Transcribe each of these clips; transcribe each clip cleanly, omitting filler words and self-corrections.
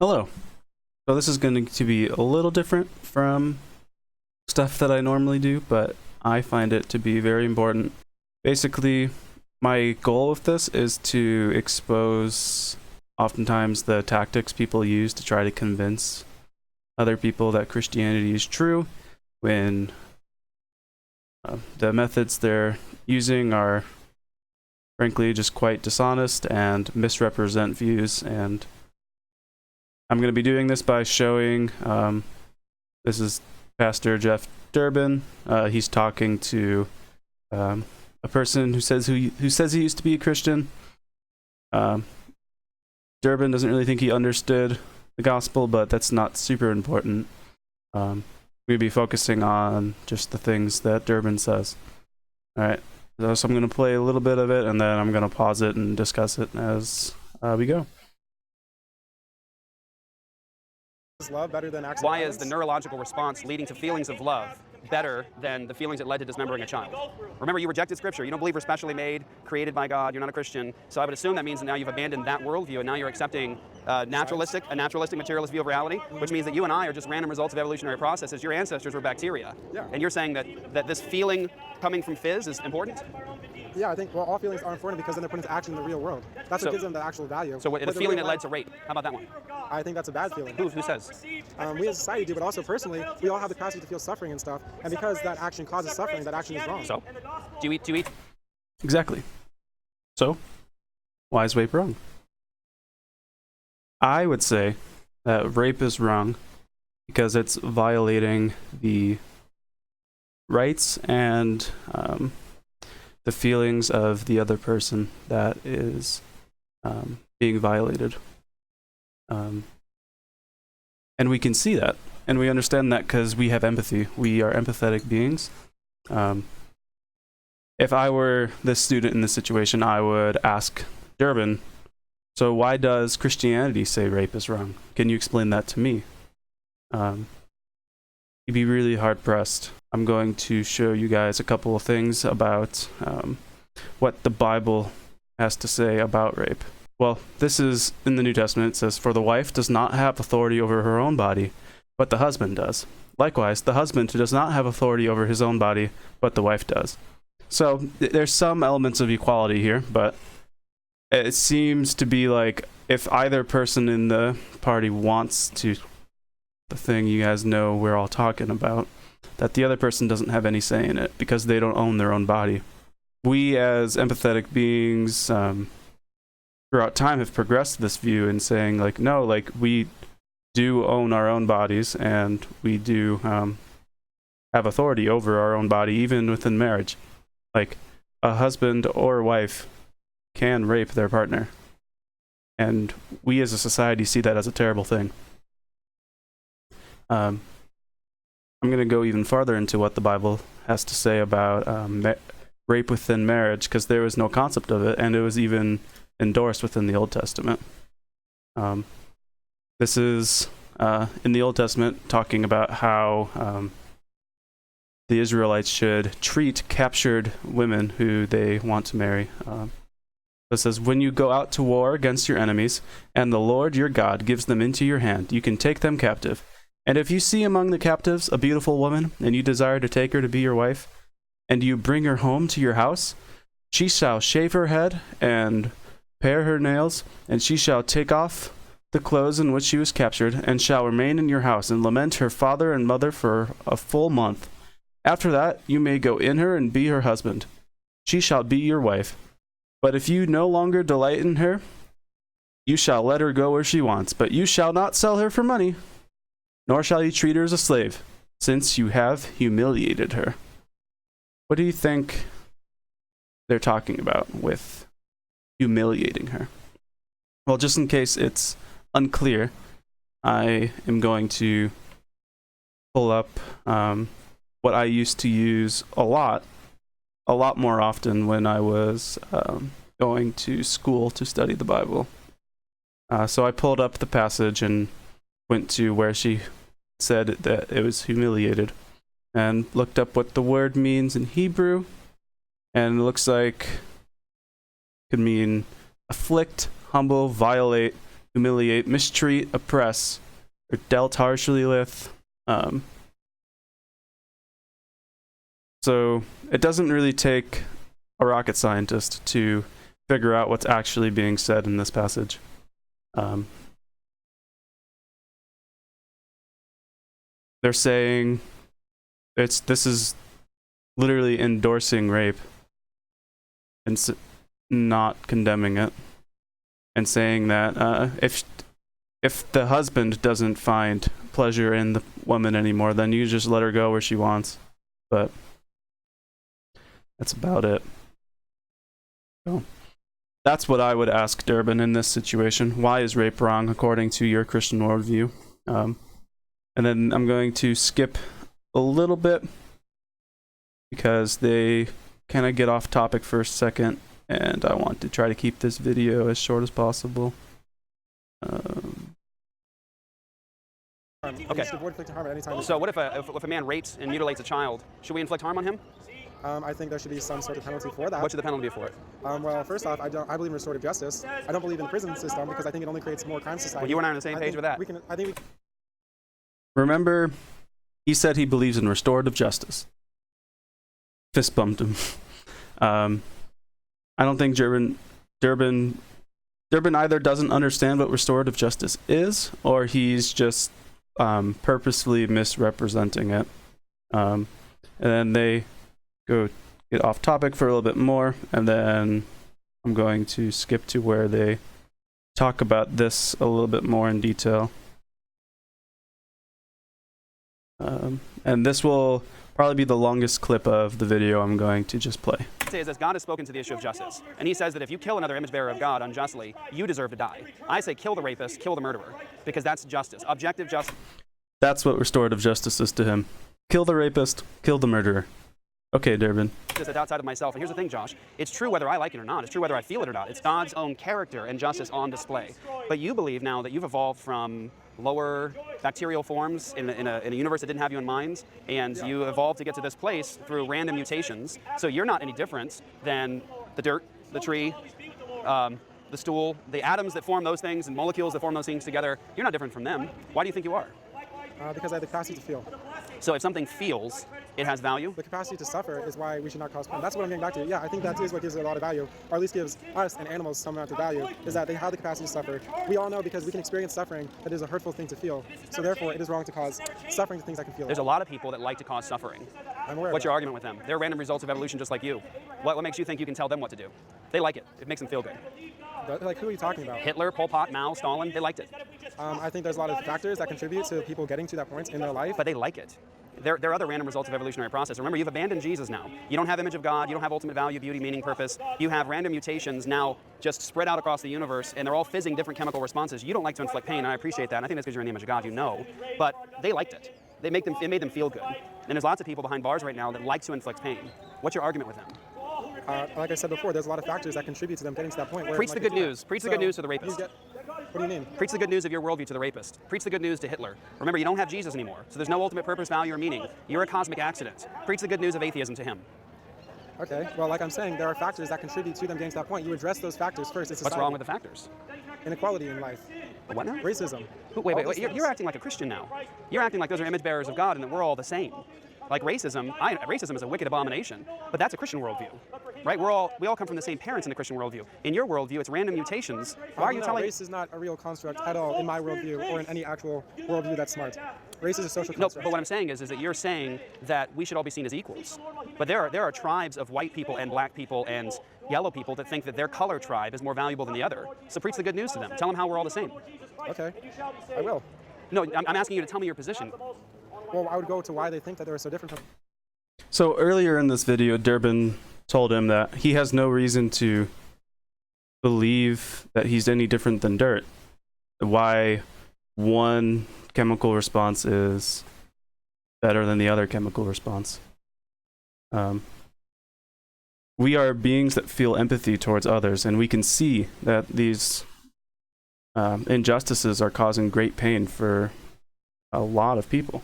Hello. So this is going to be a little different from stuff that I normally do, but I find it to be very important. Basically, my goal with this is to expose oftentimes the tactics people use to try to convince other people that Christianity is true when the methods they're using are frankly just quite dishonest and misrepresent views. And I'm going to be doing this by showing, this is Pastor Jeff Durbin. He's talking to a person who says he used to be a Christian. Durbin doesn't really think he understood the gospel, but that's not super important. We'll be focusing on just the things that Durbin says. All right, so I'm going to play a little bit of it, and then I'm going to pause it and discuss it as we go. Love better than acts of Why violence? is the neurological response leading to feelings of love better than the feelings that led to dismembering a child? Remember, you rejected Scripture. You don't believe we're specially made, created by God. You're not a Christian. So I would assume that means that now you've abandoned that worldview, and now you're accepting a naturalistic, materialist view of reality, which means that you and I are just random results of evolutionary processes. Your ancestors were bacteria. Yeah. And you're saying that this feeling coming from fizz is important? Yeah, I think all feelings are important because then they're put into action in the real world. That's what gives them the actual value. So the But feeling real that led life, to rape, how about that one? I think that's a bad feeling. Who says? We as a society do, but also personally, we all have the capacity to feel suffering and stuff. And because that action causes suffering, that action is wrong. So, do you eat? Exactly. So, why is rape wrong? I would say that rape is wrong because it's violating the rights and the feelings of the other person that is being violated. And we can see that, and we understand that because we have empathy. We are empathetic beings. If I were the student in this situation, I would ask Durbin, so why does Christianity say rape is wrong? Can you explain that to me? You'd be really hard-pressed. I'm going to show you guys a couple of things about what the Bible has to say about rape. Well, this is in the New Testament. It says, "For the wife does not have authority over her own body, but the husband does. Likewise, the husband does not have authority over his own body, but the wife does." So there's some elements of equality here, but it seems to be like if either person in the party wants to, the thing you guys know we're all talking about, that the other person doesn't have any say in it because they don't own their own body. We as empathetic beings throughout time have progressed this view in saying like, no, like we do own our own bodies and we do have authority over our own body even within marriage. Like a husband or wife can rape their partner, and we as a society see that as a terrible thing. I'm going to go even farther into what the Bible has to say about rape within marriage, because there was no concept of it, and it was even endorsed within the Old Testament. This is in the Old Testament talking about how the Israelites should treat captured women who they want to marry. It says, "When you go out to war against your enemies, and the Lord your God gives them into your hand, you can take them captive. And if you see among the captives a beautiful woman, and you desire to take her to be your wife, and you bring her home to your house, she shall shave her head and pare her nails, and she shall take off the clothes in which she was captured, and shall remain in your house, and lament her father and mother for a full month. After that, you may go in her and be her husband. She shall be your wife. But if you no longer delight in her, you shall let her go where she wants, but you shall not sell her for money, nor shall you treat her as a slave, since you have humiliated her." What do you think they're talking about with humiliating her? Well, just in case it's unclear, I am going to pull up what I used to use a lot more often when I was going to school to study the Bible. So I pulled up the passage and went to where she said that it was humiliated, and looked up what the word means in Hebrew, and it looks like it could mean afflict, humble, violate, humiliate, mistreat, oppress, or dealt harshly with. So it doesn't really take a rocket scientist to figure out what's actually being said in this passage. They're saying this is literally endorsing rape and not condemning it, and saying that if the husband doesn't find pleasure in the woman anymore, then you just let her go where she wants. But that's about it. So that's what I would ask Durbin in this situation. Why is rape wrong according to your Christian worldview? And then I'm going to skip a little bit because they kind of get off topic for a second, and I want to try to keep this video as short as possible. Okay. Avoid inflicting harm at any time. So what if a man rapes and mutilates a child? Should we inflict harm on him? I think there should be some sort of penalty for that. What should the penalty be for it? Well, first off, I believe in restorative justice. I don't believe in the prison system because I think it only creates more crime society. Well, you and I are on the same page with that. Remember, he said he believes in restorative justice. Fist bumped him. I don't think Durbin either doesn't understand what restorative justice is, or he's just purposefully misrepresenting it. And then they go get off topic for a little bit more, and then I'm going to skip to where they talk about this a little bit more in detail. And this will probably be the longest clip of the video I'm going to just play. Say is that God has spoken to the issue of justice, and he says that if you kill another image bearer of God unjustly, you deserve to die. I say kill the rapist, kill the murderer, because that's justice, objective justice. That's what restorative justice is to him. Kill the rapist, kill the murderer. Okay, Durbin. It's outside of myself, and here's the thing, Josh. It's true whether I like it or not. It's true whether I feel it or not. It's God's own character and justice on display. But you believe now that you've evolved from lower bacterial forms in a universe that didn't have you in mind, and you evolved to get to this place through random mutations. So you're not any different than the dirt, the tree, the stool, the atoms that form those things and molecules that form those things together. You're not different from them. Why do you think you are? Because I have the capacity to feel. So if something feels, it has value? The capacity to suffer is why we should not cause harm. That's what I'm getting back to. Yeah, I think that is what gives it a lot of value, or at least gives us and animals some amount of value, is that they have the capacity to suffer. We all know because we can experience suffering that is a hurtful thing to feel. So therefore, it is wrong to cause suffering to things I can feel. There's a lot of people that like to cause suffering. I'm aware. What's your argument with them? They're random results of evolution just like you. What makes you think you can tell them what to do? They like it. It makes them feel good. Like, who are you talking about? Hitler, Pol Pot, Mao, Stalin, they liked it. I think there's a lot of factors that contribute to people getting to that point in their life. But they like it. There are other random results of evolutionary process. Remember, you've abandoned Jesus now. You don't have image of God. You don't have ultimate value, beauty, meaning, purpose. You have random mutations now just spread out across the universe, and they're all fizzing different chemical responses. You don't like to inflict pain, and I appreciate that. And I think that's because you're in the image of God, you know. But they liked it. It made them feel good. And there's lots of people behind bars right now that like to inflict pain. What's your argument with them? Like I said before, there's a lot of factors that contribute to them getting to that point. Where Preach the good news. Preach the good news to the rapist. What do you mean? Preach the good news of your worldview to the rapist. Preach the good news to Hitler. Remember, you don't have Jesus anymore, so there's no ultimate purpose, value, or meaning. You're a cosmic accident. Preach the good news of atheism to him. Okay, well, like I'm saying, there are factors that contribute to them getting to that point. You address those factors first. What's wrong with the factors? Inequality in life. What now? Racism. Wait. You're acting like a Christian now. You're acting like those are image bearers of God and that we're all the same. Like racism is a wicked abomination, but that's a Christian worldview, right? We all come from the same parents in the Christian worldview. In your worldview, it's random mutations. Why are you telling? Race is not a real construct at all in my worldview or in any actual worldview that's smart. Race is a social construct. No, but what I'm saying is that you're saying that we should all be seen as equals. But there are tribes of white people and black people and yellow people that think that their color tribe is more valuable than the other. So preach the good news to them. Tell them how we're all the same. Okay, I will. No, I'm asking you to tell me your position. Well, I would go to why they think that they're so different from. So earlier in this video, Durbin told him that he has no reason to believe that he's any different than dirt. Why one chemical response is better than the other chemical response. We are beings that feel empathy towards others, and we can see that these injustices are causing great pain for a lot of people.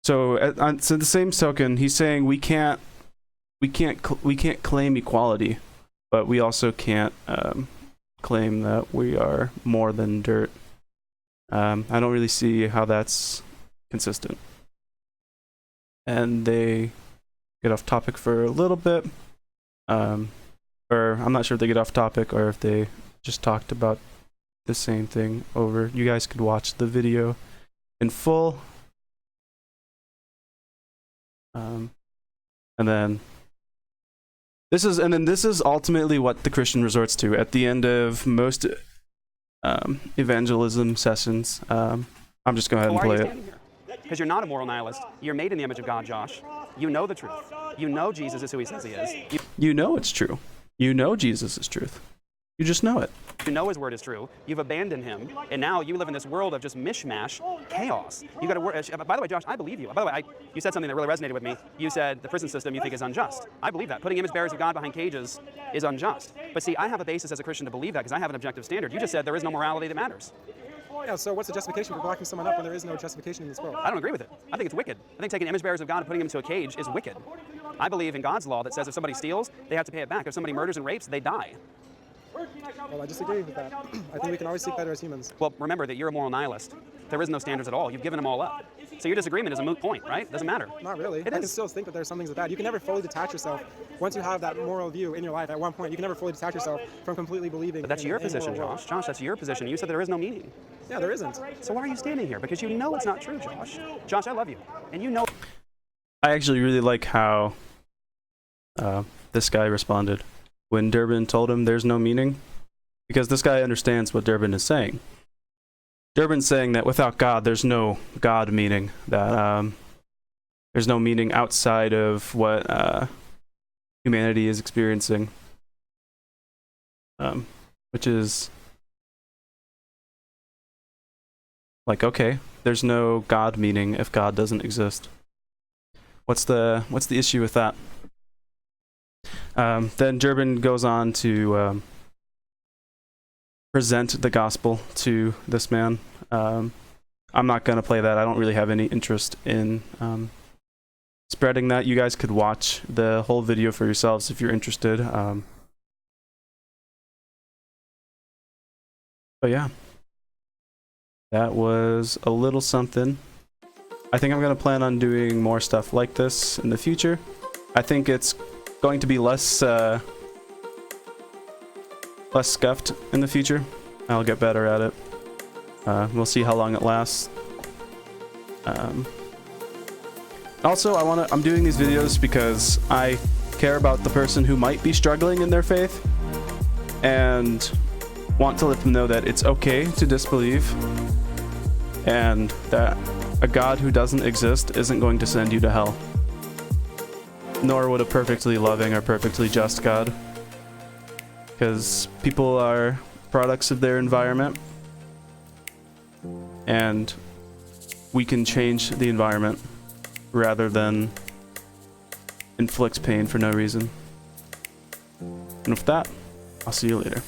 So the same token, he's saying we can't claim equality, but we also can't claim that we are more than dirt. I don't really see how that's consistent. And they get off topic for a little bit, or I'm not sure if they get off topic or if they just talked about the same thing over. You guys could watch the video in full. And then this is ultimately what the Christian resorts to at the end of most evangelism sessions. I'm just going to go ahead and play it. Because you're not a moral nihilist. You're made in the image of God, Josh. You know the truth. You know Jesus is who he says he is. You know it's true. You know Jesus is truth. You just know it. You know his word is true. You've abandoned him, and now you live in this world of just mishmash, chaos. You got to work. By the way, Josh, I believe you. By the way, you said something that really resonated with me. You said the prison system you think is unjust. I believe that. Putting image bearers of God behind cages is unjust. But see, I have a basis as a Christian to believe that because I have an objective standard. You just said there is no morality that matters. Yeah, so what's the justification for blocking someone up when there is no justification in this world? I don't agree with it. I think it's wicked. I think taking image bearers of God and putting them into a cage is wicked. I believe in God's law that says if somebody steals, they have to pay it back. If somebody murders and rapes, they die. Well, I disagree with that. I think we can always seek better as humans. Well, remember that you're a moral nihilist. There is no standards at all. You've given them all up. So your disagreement is a moot point, right? Doesn't matter. Not really. I can still think that there's some things that bad. You can never fully detach yourself. Once you have that moral view in your life, at one point, you can never fully detach yourself from completely believing. But that's your position, Josh. Josh, that's your position. You said there is no meaning. Yeah, there isn't. So why are you standing here? Because you know it's not true, Josh. Josh, I love you. And you know. I actually really like how this guy responded when Durbin told him there's no meaning, because this guy understands what Durbin is saying. Durbin's saying that without God, there's no God meaning, that there's no meaning outside of what humanity is experiencing, which is like, okay, there's no God meaning if God doesn't exist. What's the issue with that? Then Durbin goes on to present the gospel to this man. I'm not going to play that. I don't really have any interest in spreading that. You guys could watch the whole video for yourselves if you're interested. But yeah, that was a little something. I think I'm going to plan on doing more stuff like this in the future. I think it's going to be less scuffed in the future. I'll get better at it. We'll see how long it lasts. Also, I'm doing these videos because I care about the person who might be struggling in their faith and want to let them know that it's okay to disbelieve and that a God who doesn't exist isn't going to send you to hell. Nor would a perfectly loving or perfectly just God. Because people are products of their environment, and we can change the environment rather than inflict pain for no reason. And with that, I'll see you later.